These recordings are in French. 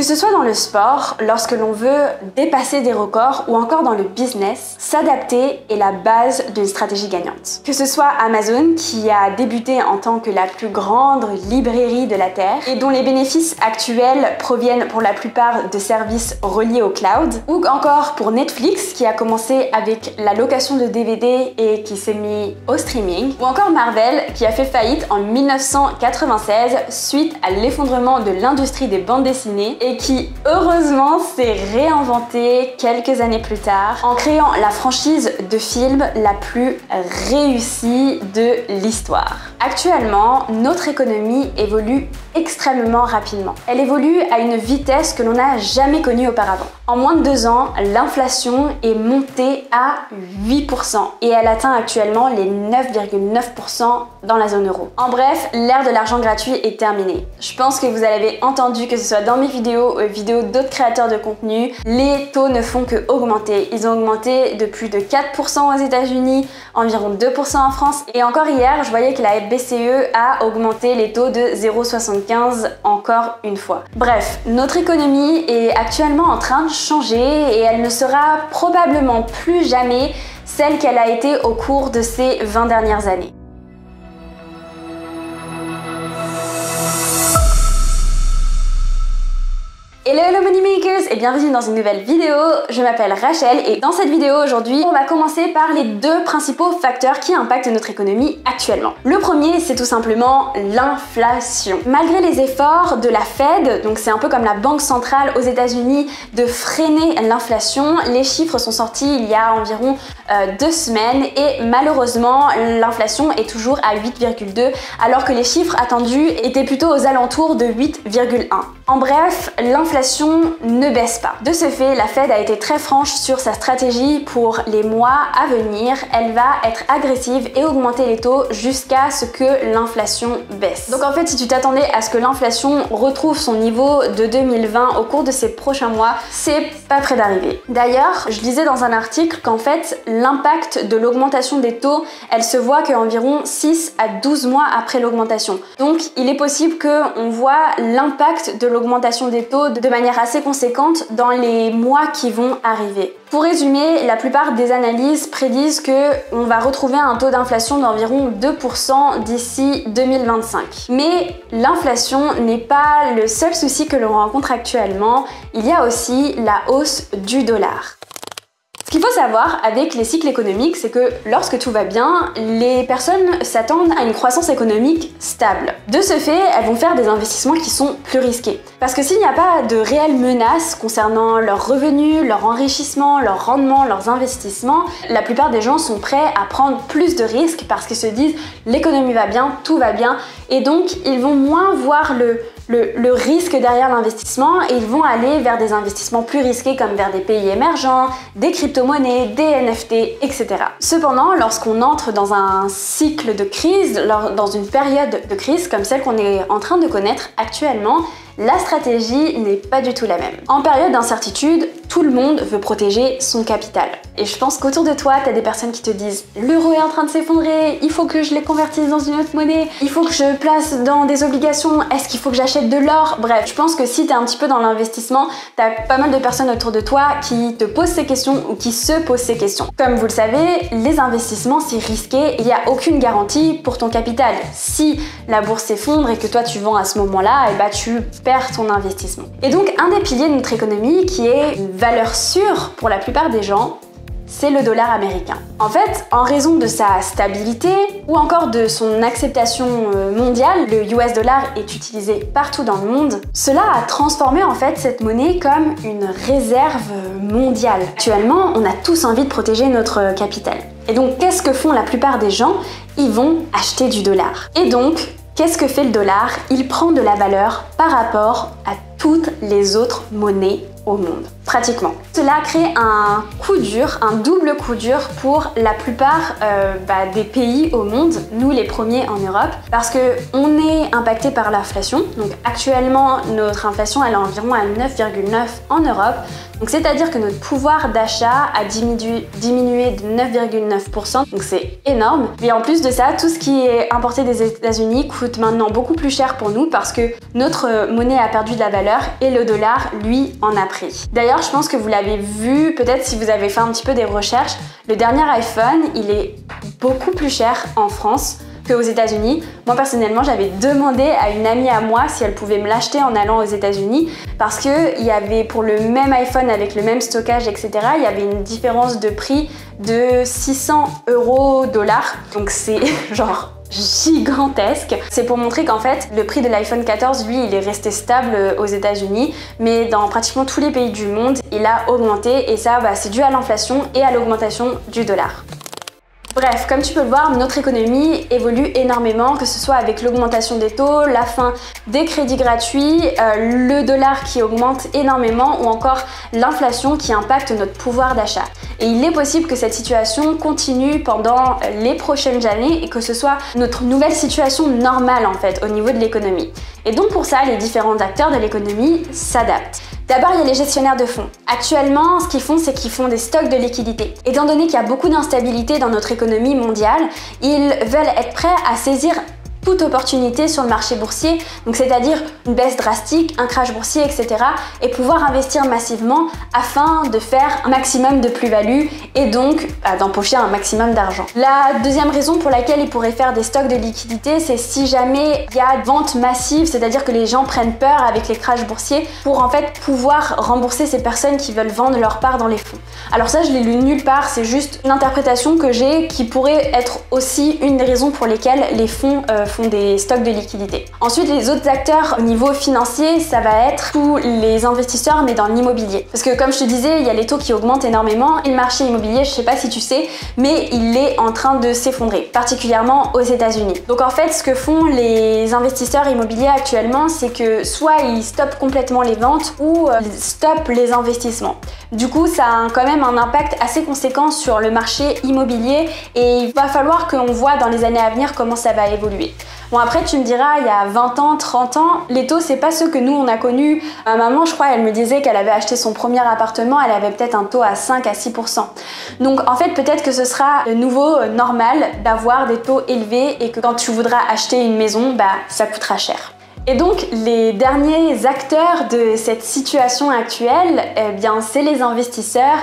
Que ce soit dans le sport, lorsque l'on veut dépasser des records, ou encore dans le business, s'adapter est la base d'une stratégie gagnante. Que ce soit Amazon, qui a débuté en tant que la plus grande librairie de la Terre, et dont les bénéfices actuels proviennent pour la plupart de services reliés au cloud, ou encore pour Netflix, qui a commencé avec la location de DVD et qui s'est mis au streaming, ou encore Marvel, qui a fait faillite en 1996 suite à l'effondrement de l'industrie des bandes dessinées et qui, heureusement, s'est réinventé quelques années plus tard en créant la franchise de films la plus réussie de l'histoire. Actuellement, notre économie évolue extrêmement rapidement. Elle évolue à une vitesse que l'on n'a jamais connue auparavant. En moins de 2 ans, l'inflation est montée à 8% et elle atteint actuellement les 9,9% dans la zone euro. En bref, l'ère de l'argent gratuit est terminée. Je pense que vous avez entendu, que ce soit dans mes vidéos d'autres créateurs de contenu, les taux ne font que augmenter. Ils ont augmenté de plus de 4% aux États-Unis, environ 2% en France, et encore hier, je voyais que la BCE a augmenté les taux de 0,75 encore une fois. Bref, notre économie est actuellement en train de changer et elle ne sera probablement plus jamais celle qu'elle a été au cours de ces 20 dernières années. Hello Moneymakers et bienvenue dans une nouvelle vidéo. Je m'appelle Rachel et dans cette vidéo aujourd'hui, on va commencer par les 2 principaux facteurs qui impactent notre économie actuellement. Le premier, c'est tout simplement l'inflation. Malgré les efforts de la Fed, donc c'est un peu comme la banque centrale aux États-Unis, de freiner l'inflation, les chiffres sont sortis il y a environ 2 semaines et malheureusement, l'inflation est toujours à 8,2 alors que les chiffres attendus étaient plutôt aux alentours de 8,1. En bref, l'inflation ne baisse pas. De ce fait, la Fed a été très franche sur sa stratégie pour les mois à venir. Elle va être agressive et augmenter les taux jusqu'à ce que l'inflation baisse. Donc en fait, si tu t'attendais à ce que l'inflation retrouve son niveau de 2020 au cours de ces prochains mois, c'est pas près d'arriver. D'ailleurs, je lisais dans un article qu'en fait, l'impact de l'augmentation des taux, elle se voit qu'environ 6 à 12 mois après l'augmentation. Donc il est possible qu'on voit l'impact de l'augmentation des taux de manière assez conséquente dans les mois qui vont arriver. Pour résumer, la plupart des analyses prédisent qu'on va retrouver un taux d'inflation d'environ 2% d'ici 2025. Mais l'inflation n'est pas le seul souci que l'on rencontre actuellement, il y a aussi la hausse du dollar. Ce qu'il faut savoir avec les cycles économiques, c'est que lorsque tout va bien, les personnes s'attendent à une croissance économique stable. De ce fait, elles vont faire des investissements qui sont plus risqués. Parce que s'il n'y a pas de réelles menaces concernant leurs revenus, leur enrichissement, leur rendement, leurs investissements, la plupart des gens sont prêts à prendre plus de risques parce qu'ils se disent l'économie va bien, tout va bien, et donc ils vont moins voir le risque derrière l'investissement et ils vont aller vers des investissements plus risqués comme vers des pays émergents, des crypto-monnaies, des NFT, etc. Cependant, lorsqu'on entre dans un cycle de crise, dans une période de crise comme celle qu'on est en train de connaître actuellement, la stratégie n'est pas du tout la même. En période d'incertitude, tout le monde veut protéger son capital. Et je pense qu'autour de toi, tu as des personnes qui te disent « l'euro est en train de s'effondrer, il faut que je les convertisse dans une autre monnaie, il faut que je place dans des obligations, est-ce qu'il faut que j'achète de l'or ?» Bref, je pense que si tu es un petit peu dans l'investissement, tu as pas mal de personnes autour de toi qui te posent ces questions ou qui se posent ces questions. Comme vous le savez, les investissements, c'est risqué, il n'y a aucune garantie pour ton capital. Si la bourse s'effondre et que toi tu vends à ce moment-là, et bah tu perds ton investissement. Et donc un des piliers de notre économie qui est une valeur sûre pour la plupart des gens, c'est le dollar américain. En fait, en raison de sa stabilité ou encore de son acceptation mondiale, le US dollar est utilisé partout dans le monde. Cela a transformé en fait cette monnaie comme une réserve mondiale. Actuellement, on a tous envie de protéger notre capital. Et donc, qu'est-ce que font la plupart des gens? Ils vont acheter du dollar. Et donc, qu'est-ce que fait le dollar? Il prend de la valeur par rapport à toutes les autres monnaies au monde. pratiquement. Cela crée un coup dur, un double coup dur pour la plupart des pays au monde, nous les premiers en Europe, parce que on est impacté par l'inflation. Donc actuellement, notre inflation elle est environ à 9,9 en Europe. Donc c'est-à-dire que notre pouvoir d'achat a diminué de 9,9%, donc c'est énorme. Et en plus de ça, tout ce qui est importé des États-Unis coûte maintenant beaucoup plus cher pour nous parce que notre monnaie a perdu de la valeur et le dollar, lui, en a pris. D'ailleurs, je pense que vous l'avez vu, peut-être si vous avez fait un petit peu des recherches, le dernier iPhone, il est beaucoup plus cher en France qu'aux États-Unis. Moi personnellement, j'avais demandé à une amie à moi si elle pouvait me l'acheter en allant aux États-Unis parce que il y avait pour le même iPhone avec le même stockage, etc., il y avait une différence de prix de 600 €. Donc c'est genre gigantesque. C'est pour montrer qu'en fait, le prix de l'iPhone 14, lui, il est resté stable aux États-Unis, mais dans pratiquement tous les pays du monde, il a augmenté et ça, c'est dû à l'inflation et à l'augmentation du dollar. Bref, comme tu peux le voir, notre économie évolue énormément, que ce soit avec l'augmentation des taux, la fin des crédits gratuits, le dollar qui augmente énormément ou encore l'inflation qui impacte notre pouvoir d'achat. Et il est possible que cette situation continue pendant les prochaines années et que ce soit notre nouvelle situation normale en fait au niveau de l'économie. Et donc pour ça, les différents acteurs de l'économie s'adaptent. D'abord, il y a les gestionnaires de fonds. Actuellement, ce qu'ils font, c'est qu'ils font des stocks de liquidités. Étant donné qu'il y a beaucoup d'instabilité dans notre économie mondiale, ils veulent être prêts à saisir toute opportunité sur le marché boursier, donc c'est-à-dire une baisse drastique, un crash boursier, etc. et pouvoir investir massivement afin de faire un maximum de plus-value et donc d'empocher un maximum d'argent. La deuxième raison pour laquelle ils pourraient faire des stocks de liquidités, c'est si jamais il y a vente massive, c'est-à-dire que les gens prennent peur avec les crashs boursiers pour en fait pouvoir rembourser ces personnes qui veulent vendre leur part dans les fonds. Alors ça, je l'ai lu nulle part, c'est juste une interprétation que j'ai qui pourrait être aussi une des raisons pour lesquelles les fonds font des stocks de liquidités. Ensuite, les autres acteurs au niveau financier, ça va être tous les investisseurs mais dans l'immobilier. Parce que comme je te disais, il y a les taux qui augmentent énormément et le marché immobilier, je sais pas si tu sais, mais il est en train de s'effondrer, particulièrement aux États-Unis. Donc en fait, ce que font les investisseurs immobiliers actuellement, c'est que soit ils stoppent complètement les ventes ou ils stoppent les investissements. Du coup, ça a quand même un impact assez conséquent sur le marché immobilier et il va falloir qu'on voit dans les années à venir comment ça va évoluer. Bon, après tu me diras, il y a 20 ans, 30 ans, les taux c'est pas ceux que nous on a connus. Ma maman, je crois, elle me disait qu'elle avait acheté son premier appartement, elle avait peut-être un taux à 5 à 6%. Donc en fait, peut-être que ce sera le nouveau normal d'avoir des taux élevés et que quand tu voudras acheter une maison, ça coûtera cher. Et donc les derniers acteurs de cette situation actuelle, c'est les investisseurs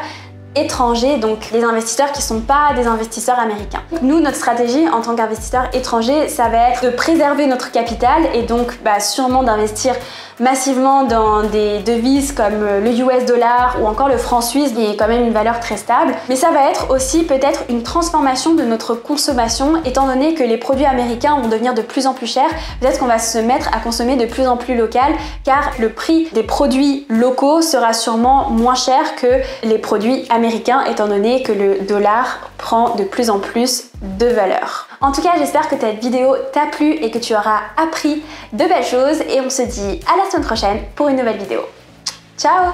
étrangers, donc les investisseurs qui ne sont pas des investisseurs américains. Nous, notre stratégie en tant qu'investisseur étranger, ça va être de préserver notre capital et donc sûrement d'investir massivement dans des devises comme le US dollar ou encore le franc suisse qui est quand même une valeur très stable. Mais ça va être aussi peut-être une transformation de notre consommation étant donné que les produits américains vont devenir de plus en plus chers. Peut-être qu'on va se mettre à consommer de plus en plus local car le prix des produits locaux sera sûrement moins cher que les produits américains étant donné que le dollar prend de plus en plus de valeur. En tout cas, j'espère que cette vidéo t'a plu et que tu auras appris de belles choses et on se dit à la semaine prochaine pour une nouvelle vidéo. Ciao!